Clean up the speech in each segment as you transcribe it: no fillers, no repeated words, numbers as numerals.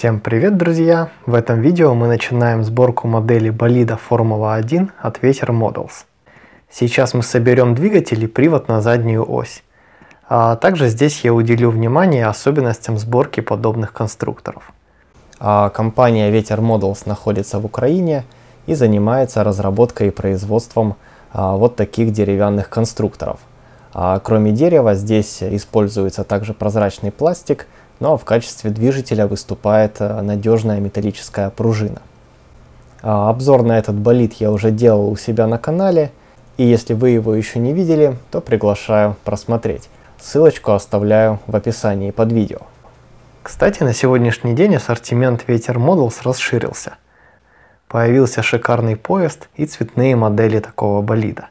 Всем привет, друзья! В этом видео мы начинаем сборку модели болида Формула-1 от Vetter Models. Сейчас мы соберем двигатель и привод на заднюю ось. А также здесь я уделю внимание особенностям сборки подобных конструкторов. Компания Vetter Models находится в Украине и занимается разработкой и производством вот таких деревянных конструкторов. Кроме дерева здесь используется также прозрачный пластик, но в качестве движителя выступает надежная металлическая пружина. Обзор на этот болид я уже делал у себя на канале, и если вы его еще не видели, то приглашаю просмотреть. Ссылочку оставляю в описании под видео. Кстати, на сегодняшний день ассортимент Vetter Models расширился. Появился шикарный поезд и цветные модели такого болида.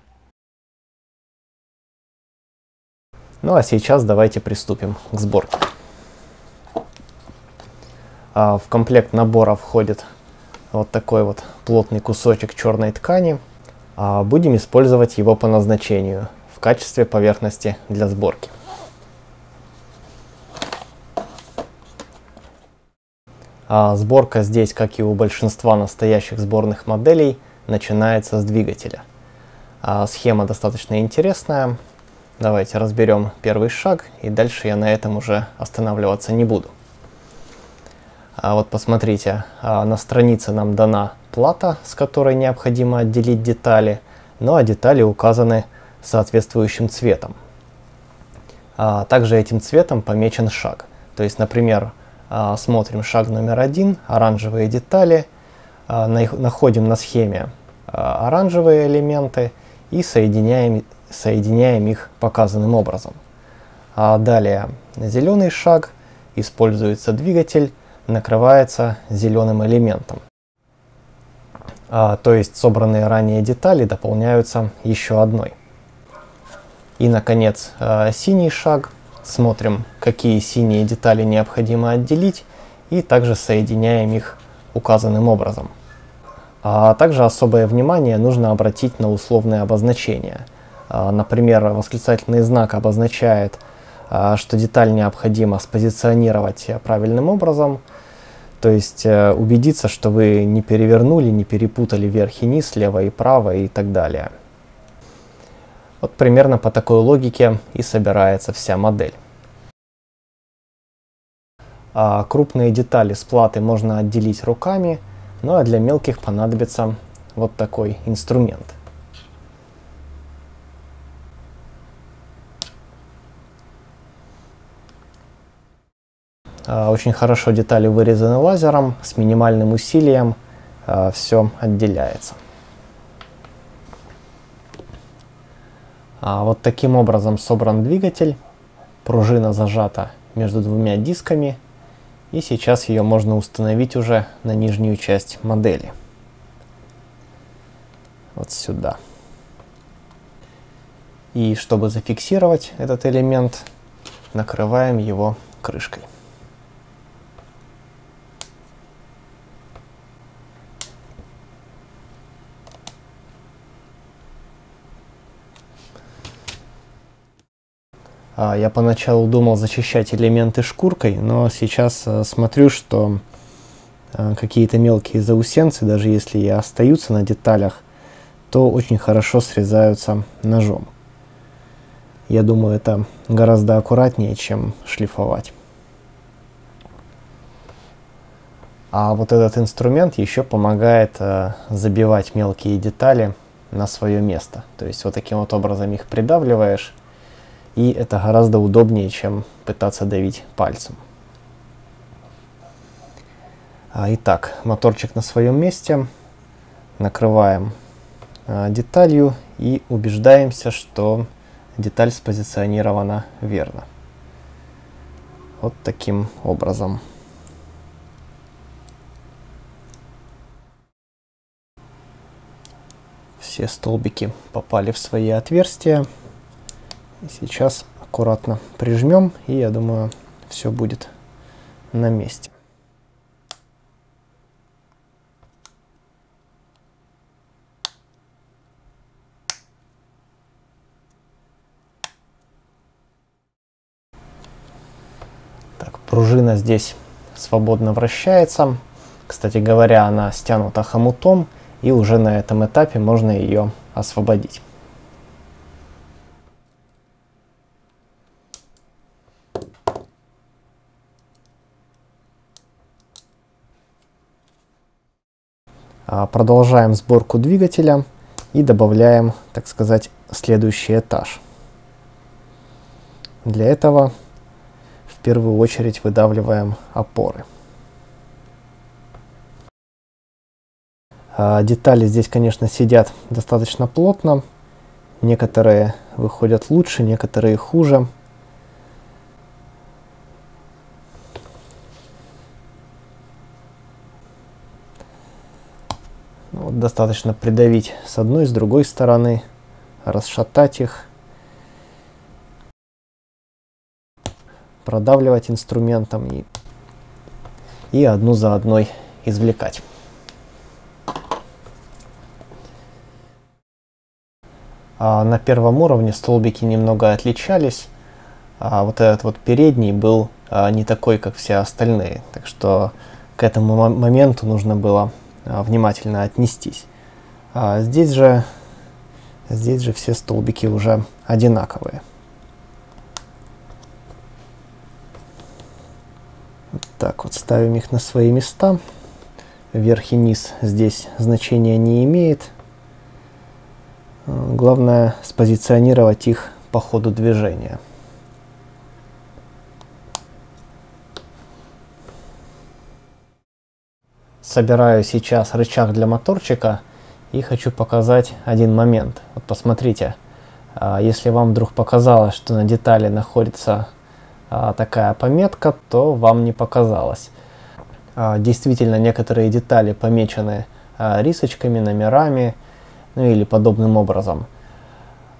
Ну а сейчас давайте приступим к сборке. В комплект набора входит вот такой вот плотный кусочек черной ткани. Будем использовать его по назначению в качестве поверхности для сборки. Сборка здесь, как и у большинства настоящих сборных моделей, начинается с двигателя. Схема достаточно интересная. Давайте разберем первый шаг, и дальше я на этом уже останавливаться не буду. Вот посмотрите, на странице нам дана плата, с которой необходимо отделить детали, ну а детали указаны соответствующим цветом. Также этим цветом помечен шаг. То есть, например, смотрим шаг номер 1, оранжевые детали, находим на схеме оранжевые элементы и соединяем их показанным образом. Далее зеленый шаг, используется двигатель, накрывается зеленым элементом. То есть собранные ранее детали дополняются еще одной. И, наконец, синий шаг. Смотрим, какие синие детали необходимо отделить, и также соединяем их указанным образом. Также особое внимание нужно обратить на условные обозначения. Например, восклицательный знак обозначает, что деталь необходимо спозиционировать правильным образом, то есть убедиться, что вы не перевернули, не перепутали вверх и низ, слева и право и так далее. Вот примерно по такой логике и собирается вся модель. Крупные детали с платы можно отделить руками, ну а для мелких понадобится вот такой инструмент. Очень хорошо детали вырезаны лазером, с минимальным усилием все отделяется. Вот таким образом собран двигатель, пружина зажата между двумя дисками, и сейчас ее можно установить уже на нижнюю часть модели. Вот сюда. И чтобы зафиксировать этот элемент, накрываем его крышкой. Я поначалу думал защищать элементы шкуркой, но сейчас смотрю, что какие-то мелкие заусенцы, даже если и остаются на деталях, то очень хорошо срезаются ножом. Я думаю, это гораздо аккуратнее, чем шлифовать. А вот этот инструмент еще помогает забивать мелкие детали на свое место. То есть вот таким вот образом их придавливаешь, и это гораздо удобнее, чем пытаться давить пальцем. Итак, моторчик на своем месте. Накрываем деталью и убеждаемся, что деталь спозиционирована верно. Вот таким образом. Все столбики попали в свои отверстия. И сейчас аккуратно прижмем, и я думаю, все будет на месте. Так, пружина здесь свободно вращается. Кстати говоря, она стянута хомутом, и уже на этом этапе можно ее освободить. Продолжаем сборку двигателя и добавляем, так сказать, следующий этаж. Для этого в первую очередь выдавливаем опоры. Детали здесь, конечно, сидят достаточно плотно. Некоторые выходят лучше, некоторые хуже. Вот достаточно придавить с одной, с другой стороны, расшатать их, продавливать инструментом и одну за одной извлекать. На первом уровне столбики немного отличались. Вот этот вот передний был не такой, как все остальные. Так что к этому моменту нужно было внимательно отнестись. Здесь же все столбики уже одинаковые. Вот так вот ставим их на свои места. Верх и низ здесь значения не имеет. Главное спозиционировать их по ходу движения. Собираю сейчас рычаг для моторчика и хочу показать один момент. Вот посмотрите, если вам вдруг показалось, что на детали находится такая пометка, то вам не показалось. Действительно, некоторые детали помечены рисочками, номерами, ну или подобным образом,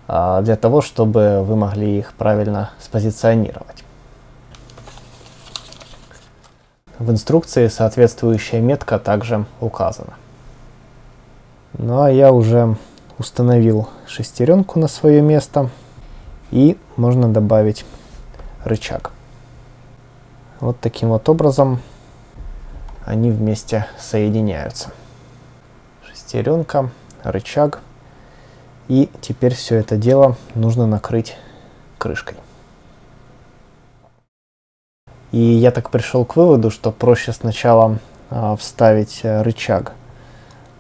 для того, чтобы вы могли их правильно спозиционировать. В инструкции соответствующая метка также указана. Ну а я уже установил шестеренку на свое место, и можно добавить рычаг. Вот таким вот образом они вместе соединяются. Шестеренка, рычаг, и теперь все это дело нужно накрыть крышкой. И я так пришел к выводу, что проще сначала вставить рычаг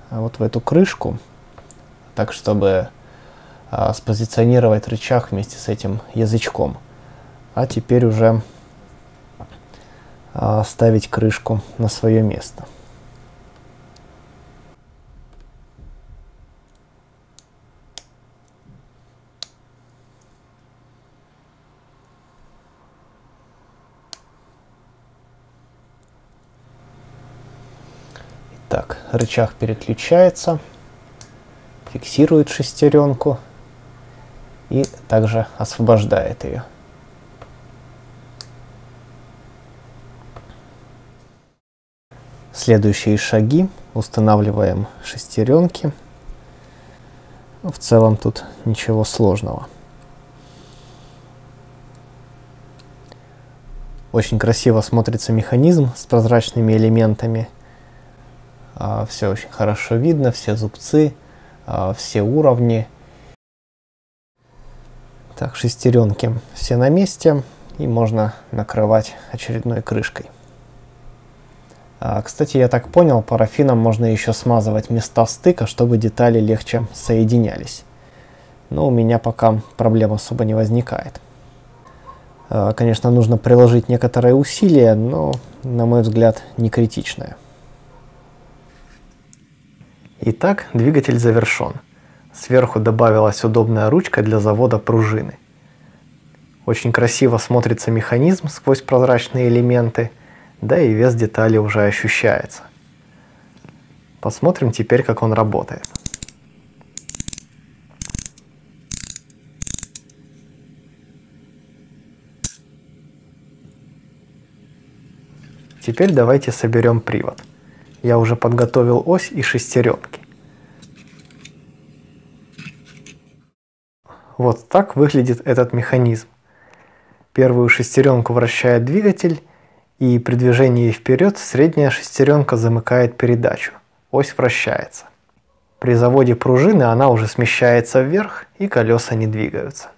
вот в эту крышку, так чтобы спозиционировать рычаг вместе с этим язычком, а теперь уже ставить крышку на свое место. Так, рычаг переключается, фиксирует шестеренку и также освобождает ее. Следующие шаги: устанавливаем шестеренки. В целом тут ничего сложного. Очень красиво смотрится механизм с прозрачными элементами. Все очень хорошо видно, все зубцы, все уровни. Так, шестеренки все на месте, и можно накрывать очередной крышкой. Кстати, я так понял, парафином можно еще смазывать места стыка, чтобы детали легче соединялись. Но у меня пока проблем особо не возникает. Конечно, нужно приложить некоторое усилие, но, на мой взгляд, не критичное. Итак, двигатель завершен. Сверху добавилась удобная ручка для завода пружины. Очень красиво смотрится механизм сквозь прозрачные элементы, да и вес детали уже ощущается. Посмотрим теперь, как он работает. Теперь давайте соберем привод. Я уже подготовил ось и шестеренки. Вот так выглядит этот механизм. Первую шестеренку вращает двигатель, И при движении вперед средняя шестеренка замыкает передачу, ось вращается. При заводе пружины она уже смещается вверх и колеса не двигаются.